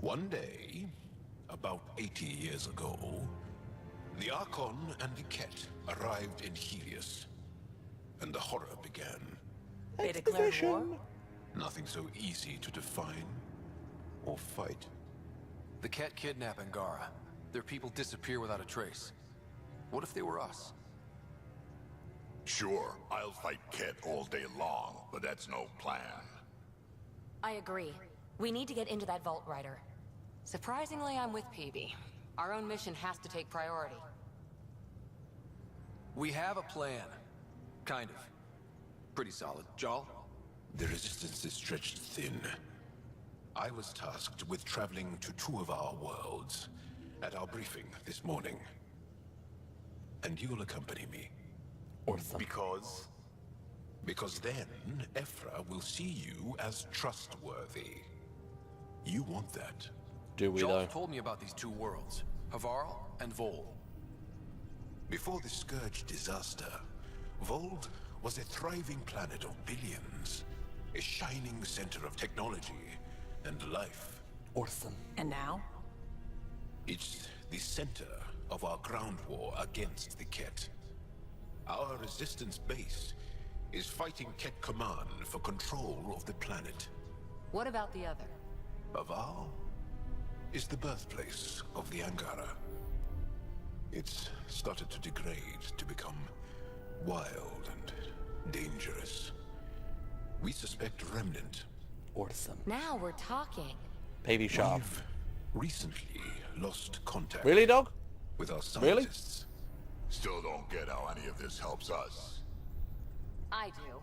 One day, about 80 years ago, the Archon and the Ket arrived in Helios, and the horror began. They declared war? Nothing so easy to define or fight. The Ket kidnap Angara. Their people disappear without a trace. What if they were us? Sure, I'll fight Ket all day long, but that's no plan. I agree. We need to get into that Vault Rider. Surprisingly, I'm with Peavy. Our own mission has to take priority. We have a plan. Kind of. Pretty solid. Jal? The resistance is stretched thin. I was tasked with traveling to two of our worlds at our briefing this morning. And you'll accompany me. Awesome. Because? Because then, Ephra will see you as trustworthy. You want that. Do we Jal though? told me about these two worlds. Havarl and Vol. Before the Scourge disaster, Vold was a thriving planet of billions. A shining center of technology and life. Awesome. And now? It's the center of our ground war against the Ket. Our resistance base is fighting Ket Command for control of the planet. What about the other? Havarl is the birthplace of the Angara. It's started to degrade, to become wild and dangerous. We suspect Remnant. Awesome. Now we're talking. Baby sharp. We've recently lost contact Really, dog? with our Really? scientists. Still don't get how any of this helps us. I do.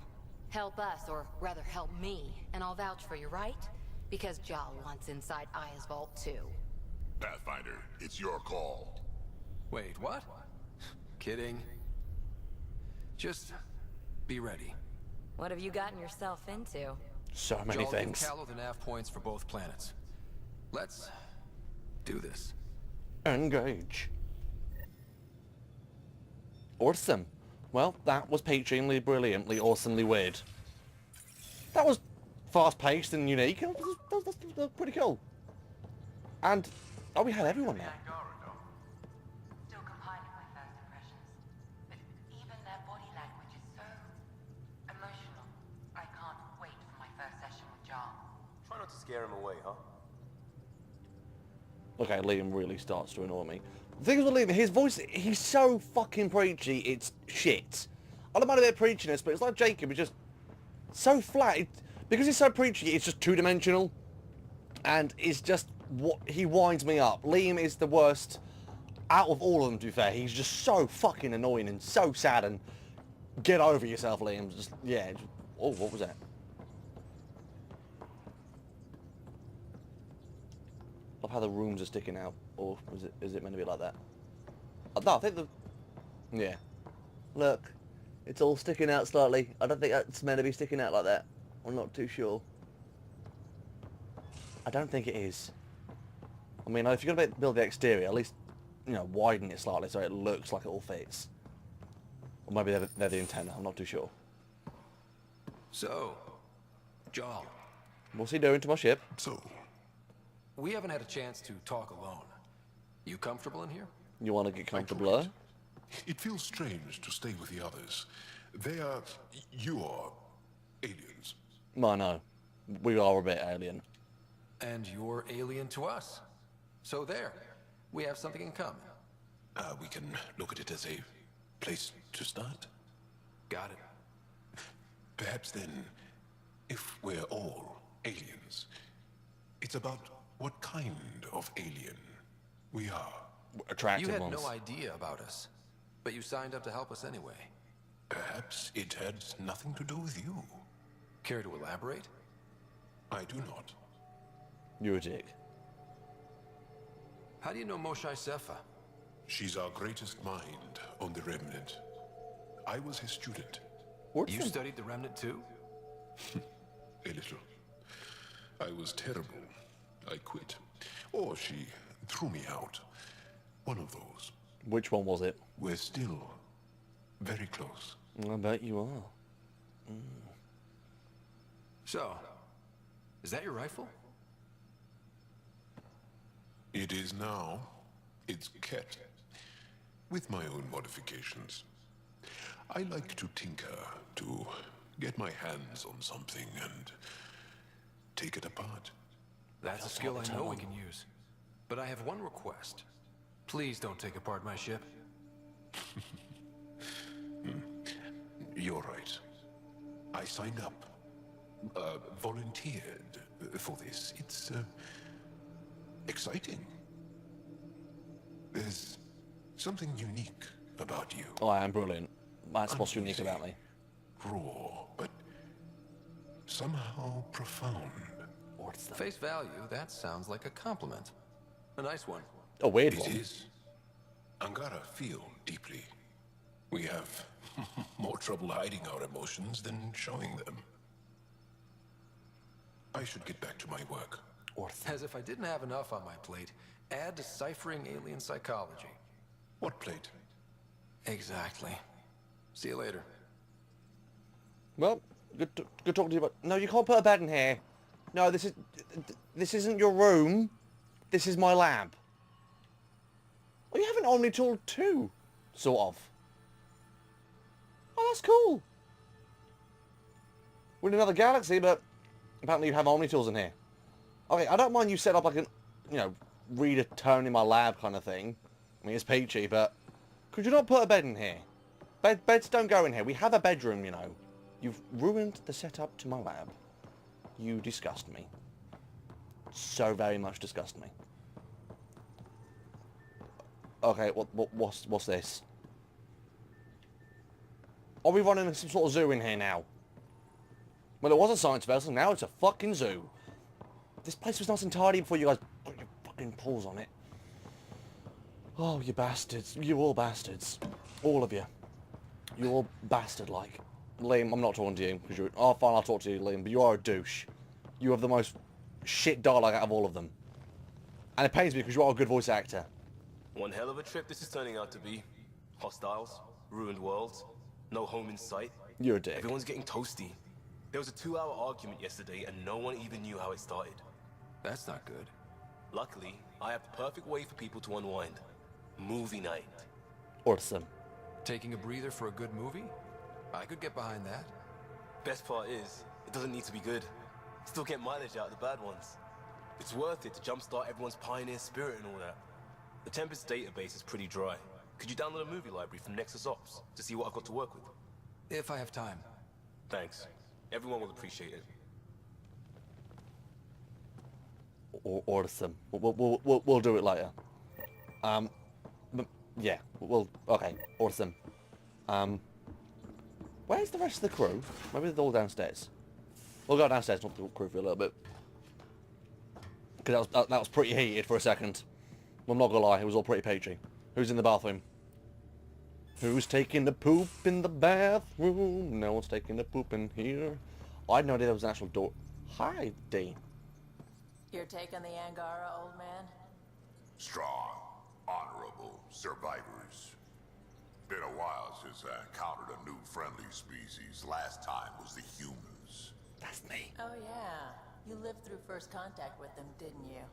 Help us, or rather help me, and I'll vouch for you, right? Because Jal wants inside Aya's vault too. Pathfinder, it's your call. Wait, what? Kidding. Just be ready. What have you gotten yourself into? So many Jal things. gave Callow the nav points for both planets. Let's do this. Engage. Awesome. Well, that was peachingly, brilliantly, awesomely weird. That was fast-paced and unique. That was pretty cool. And, oh, we had everyone there. Still compiling my first impressions, but even their body language is so emotional. I can't wait for my first session with Jar. Try not to scare him away, huh? Okay, Liam really starts to annoy me. The thing is with Liam, his voice, he's so fucking preachy, it's shit. I don't mind a bit of preachiness, but it's like Jacob, it's just so flat. Because he's so preachy, it's just two-dimensional. And it's just, what he winds me up. Liam is the worst out of all of them, to be fair. He's just so fucking annoying and so sad, and get over yourself, Liam. Just, yeah. Just, oh, what was that? Love how the rooms are sticking out, or is it meant to be like that? No, I think yeah. Look, it's all sticking out slightly. I don't think that's meant to be sticking out like that. I'm not too sure. I don't think it is. I mean, if you're gonna build the exterior, at least, you know, widen it slightly so it looks like it all fits. Or maybe they're the antenna. I'm not too sure. So, Jal, What's he doing to my ship? So, we haven't had a chance to talk alone. You comfortable in here? You want to get comfortable? it feels strange to stay with the others. You are aliens. I know. We are a bit alien. And you're alien to us. So there, we have something in common. We can look at it as a place to start. Got it. Perhaps then, if we're all aliens, it's about what kind of alien we are. Attractive You had ones. no idea about us, but you signed up to help us anyway. Perhaps it had nothing to do with you. Care to elaborate? I do not. You're a dick. How do you know Moshae Sefa? She's our greatest mind on the Remnant. I was his student. What's You the- studied the Remnant too? A little. I was terrible. I quit. Or she threw me out. One of those. Which one was it? We're still very close. I bet you are. So, is that your rifle? It is now. It's Ket, with my own modifications. I like to tinker, to get my hands on something and take it apart. That's a skill I know we can use. But I have one request. Please don't take apart my ship. You're right. I signed up. Volunteered for this. It's, exciting. There's something unique about you. Oh, I am brilliant. That's what's unique about me. Raw, but somehow profound. What's that? Face value, that sounds like a compliment. A nice one. A weird It one. is. Angara feel deeply. We have more trouble hiding our emotions than showing them. I should get back to my work. As if I didn't have enough on my plate, add deciphering alien psychology. What plate? Exactly. See you later. Well, good talking to you, but no, you can't put a bed in here. No, this isn't your room. This is my lab. Oh, you have an Omni tool too, sort of. Oh, that's cool. We're in another galaxy, but apparently you have Omni tools in here. Okay, I don't mind you set up like an, you know, reader turn in my lab kind of thing. I mean, it's peachy, but could you not put a bed in here? Beds don't go in here. We have a bedroom, you know. You've ruined the setup to my lab. You disgust me. So very much disgust me. Okay, what's this? Are we running some sort of zoo in here now? Well, it was a science vessel, now it's a fucking zoo. This place was nice and tidy before you guys put your fucking paws on it. Oh, you bastards. You all bastards. All of you. You're all bastard-like. Liam, I'm not talking to you, because you're... Oh, fine, I'll talk to you, Liam, but you are a douche. You have the most shit dialogue out of all of them. And it pains me, because you are a good voice actor. One hell of a trip this is turning out to be. Hostiles, ruined worlds, no home in sight. You're a dick. Everyone's getting toasty. There was a 2-hour argument yesterday and no one even knew how it started. That's not good. Luckily, I have the perfect way for people to unwind. Movie night. Awesome. Taking a breather for a good movie? I could get behind that. Best part is, it doesn't need to be good. Still get mileage out of the bad ones. It's worth it to jumpstart everyone's pioneer spirit and all that. The Tempest database is pretty dry. Could you download a movie library from Nexus Ops to see what I've got to work with? If I have time. Thanks. Everyone will appreciate it. Awesome. We'll do it later. Yeah. Okay. Awesome. Where's the rest of the crew? Maybe they're all downstairs. We'll go downstairs, not the crew for a little bit. Because that was pretty heated for a second. I'm not gonna lie, it was all pretty peachy. Who's in the bathroom? Who's taking the poop in the bathroom? No one's taking the poop in here. I had no idea there was an actual door. Hi, Dean. You're taking the Angara, old man? Strong, honorable survivors. Been a while since I encountered a new friendly species. Last time was the humans. That's me. Oh yeah. You lived through first contact with them, didn't you?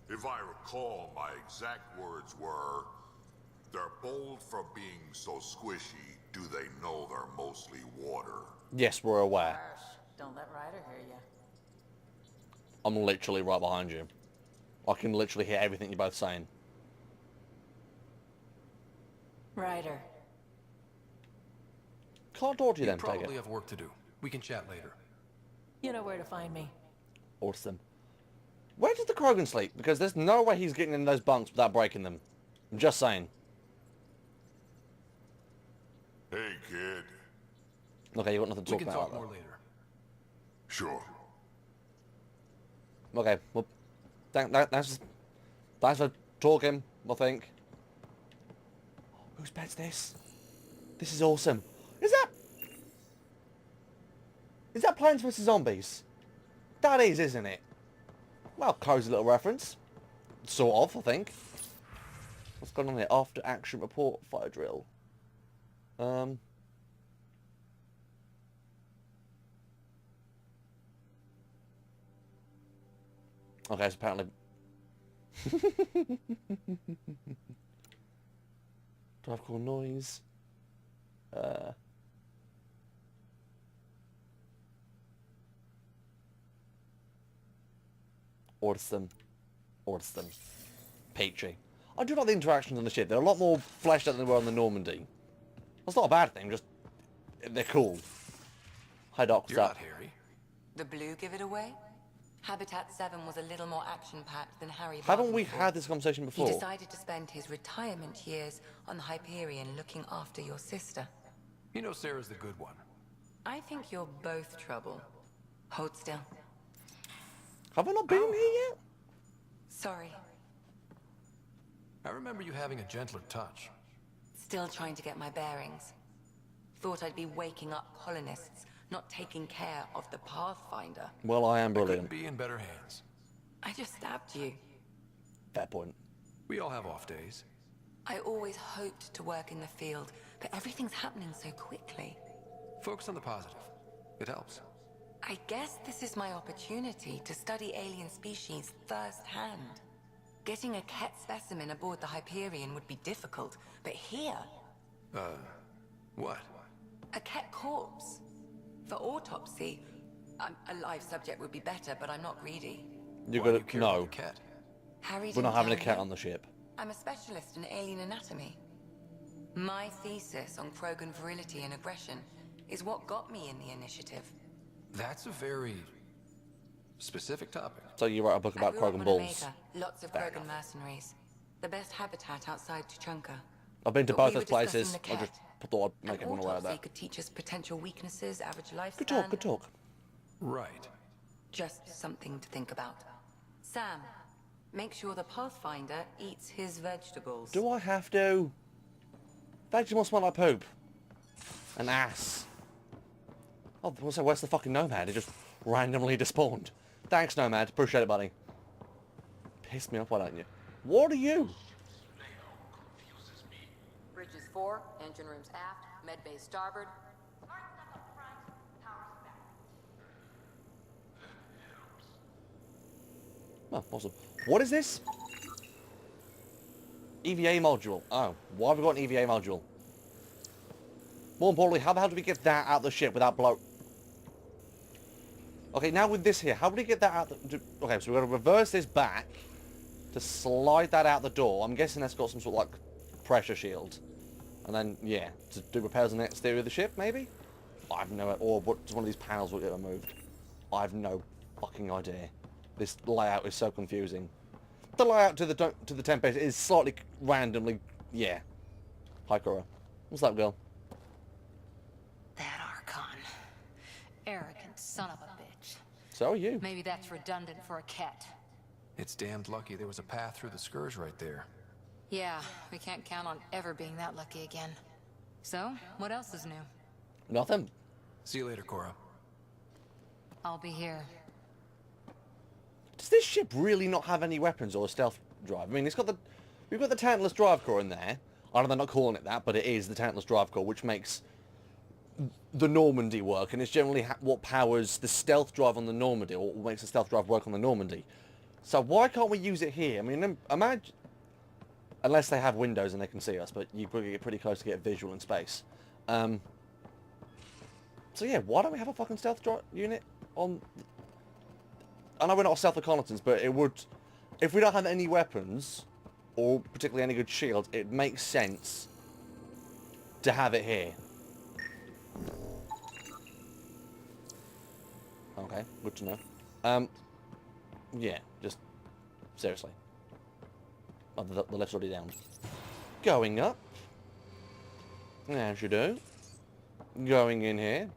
If I recall, my exact words were, "They're bold for being so squishy. Do they know they're mostly water?" Yes, we're aware. Harsh. Don't let Ryder hear you. I'm literally right behind you. I can literally hear everything you're both saying. Ryder. Can't talk to you You then, take probably it. have work to do. We can chat later. You know where to find me. Awesome. Where did the Krogan sleep? Because there's no way he's getting in those bunks without breaking them. I'm just saying. Hey, kid. Okay, you got nothing to We talk can about. talk more later. Sure. Okay, well, thanks for talking, I think. Whose bed's this? This is awesome. Is that Plants vs. Zombies? That is, isn't it? Well, cozy little reference. Sort of, I think. What's going on here? After action report, fire drill. Okay, so apparently... Drive core noise. Awesome. Awesome. Peachy. I do like the interactions on the ship. They're a lot more fleshed out than they were on the Normandy. That's not a bad thing, just... they're cool. Hi, Doc. What's You're up? not Harry. The blue give it away? Habitat 7 was a little more action-packed than Harry Haven't we bargained for. had this conversation He before? decided to spend his retirement years on the Hyperion looking after your sister. You know Sarah's the good one. I think you're both trouble. Hold still. Have I not been here yet? Sorry. I remember you having a gentler touch. Still trying to get my bearings. Thought I'd be waking up colonists, not taking care of the Pathfinder. Well, I am Couldn't brilliant. be in better hands. I just stabbed you. Fair point. We all have off days. I always hoped to work in the field, but everything's happening so quickly. Focus on the positive. It helps. I guess this is my opportunity to study alien species firsthand. Getting a Ket specimen aboard the Hyperion would be difficult, but here, What? a Ket corpse. For autopsy, a live subject would be better, but I'm not greedy. You're Why do gonna... you care No. about the cat? Harry We're not didn't having a tell cat you. on the ship. I'm a specialist in alien anatomy. My thesis on Krogan virility and aggression is what got me in the initiative. That's a very specific topic. So you wrote a book I about grew up Krogan on balls. Omega, lots of Fair Krogan enough. mercenaries. The best habitat outside Tuchanka. I've been to But both we those were discussing places. the I just cat. thought I'd make An everyone aware of autopsy that. could teach us potential weaknesses, average lifespan. Good talk, good talk. Right. Just something to think about. Sam, make sure the Pathfinder eats his vegetables. Do I have to? Vegetables smell like poop. An ass. Oh, so where's the fucking Nomad? It just randomly despawned. Thanks, Nomad. Appreciate it, buddy. Pissed me off, why don't you? What are you? Bridges 4, engine rooms aft, med bay starboard. Oh, awesome. What is this? EVA module. Oh, why have we got an EVA module? More importantly, how the hell do we get that out of the ship without blow... Okay, now with this here, how do we get that out the... Okay, so we're going to reverse this back to slide that out the door. I'm guessing that's got some sort of, like, pressure shield. And then, yeah, to do repairs on the exterior of the ship, maybe? I have no... Or what, one of these panels will get removed. I have no fucking idea. This layout is so confusing. The layout to the temp base is slightly randomly... Yeah. Hi, Cora. What's up, girl? That Archon. Arrogant son of a bitch. So are you. Maybe that's redundant for a cat. It's damned lucky there was a path through the Scourge right there. Yeah, we can't count on ever being that lucky again. So, what else is new? Nothing. See you later, Cora. I'll be here. Does this ship really not have any weapons or a stealth drive? I mean, it's got the... We've got the tankless drive core in there. I know they're not calling it that, but it is the tankless drive core, which makes the Normandy work, and it's generally what powers the stealth drive on the Normandy, or what makes the stealth drive work on the Normandy. So why can't we use it here? I mean, imagine... Unless they have windows and they can see us, but you probably get pretty close to get visual in space. So yeah, why don't we have a fucking stealth drive unit on... I know we're not a stealth reconnaissance, but it would... If we don't have any weapons, or particularly any good shields, it makes sense to have it here. Okay, good to know. Yeah, just... Seriously. Oh, the left's already down. Going up. As you do. Going in here.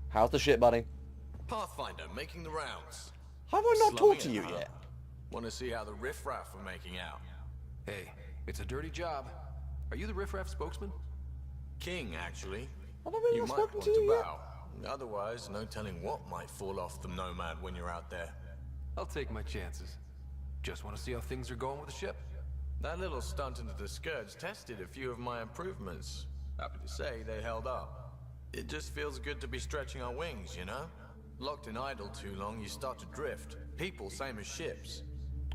How's the shit, buddy? Pathfinder, making the rounds. Have I not Slumming talked to it, you huh? yet? Want to see how the riffraff are making out? Hey, it's a dirty job. Are you the riffraff spokesman? King, actually. Have I really You not might spoken want to you yet? bow. Otherwise, no telling what might fall off the Nomad when you're out there. I'll take my chances. Just want to see how things are going with the ship. That little stunt into the Scourge tested a few of my improvements. Happy to say they held up. It just feels good to be stretching our wings, you know? Locked in idle too long, you start to drift. People, same as ships.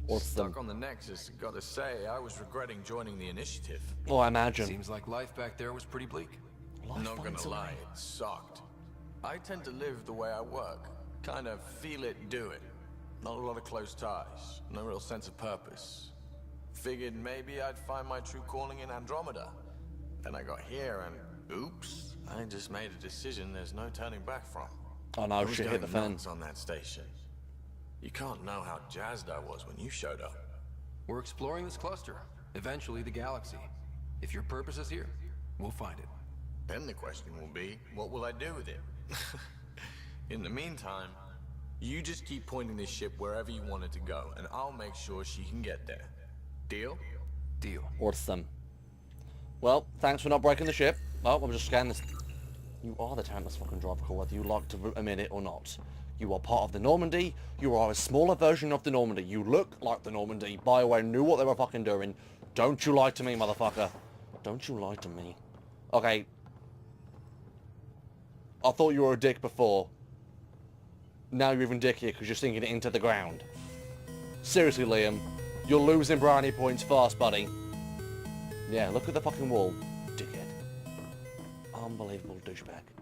What's Stuck them? on the Nexus, gotta say, I was regretting joining the initiative. Oh, I imagine. Seems like life back there was pretty bleak. Life Not finds gonna a lie, way. it sucked. I tend to live the way I work. Kind of feel it, do it. Not a lot of close ties. No real sense of purpose. Figured maybe I'd find my true calling in Andromeda. Then I got here and, oops, I just made a decision there's no turning back from. Oh I no, was shit hit the going fan. nuts on that station. You can't know how jazzed I was when you showed up. We're exploring this cluster, eventually the galaxy. If your purpose is here, we'll find it. Then the question will be, what will I do with it? In the meantime, you just keep pointing this ship wherever you want it to go, and I'll make sure she can get there. Deal? Deal. Awesome. Well, thanks for not breaking the ship. Oh, I'm just scanning this. You are the talentless fucking driver core, whether you like to admit it or not. You are part of the Normandy. You are a smaller version of the Normandy. You look like the Normandy. BioWare knew what they were fucking doing. Don't you lie to me, motherfucker. Don't you lie to me. Okay. I thought you were a dick before. Now you're even dickier because you're sinking it into the ground. Seriously, Liam. You're losing brownie points fast, buddy. Yeah, look at the fucking wall. Dickhead. Unbelievable douchebag.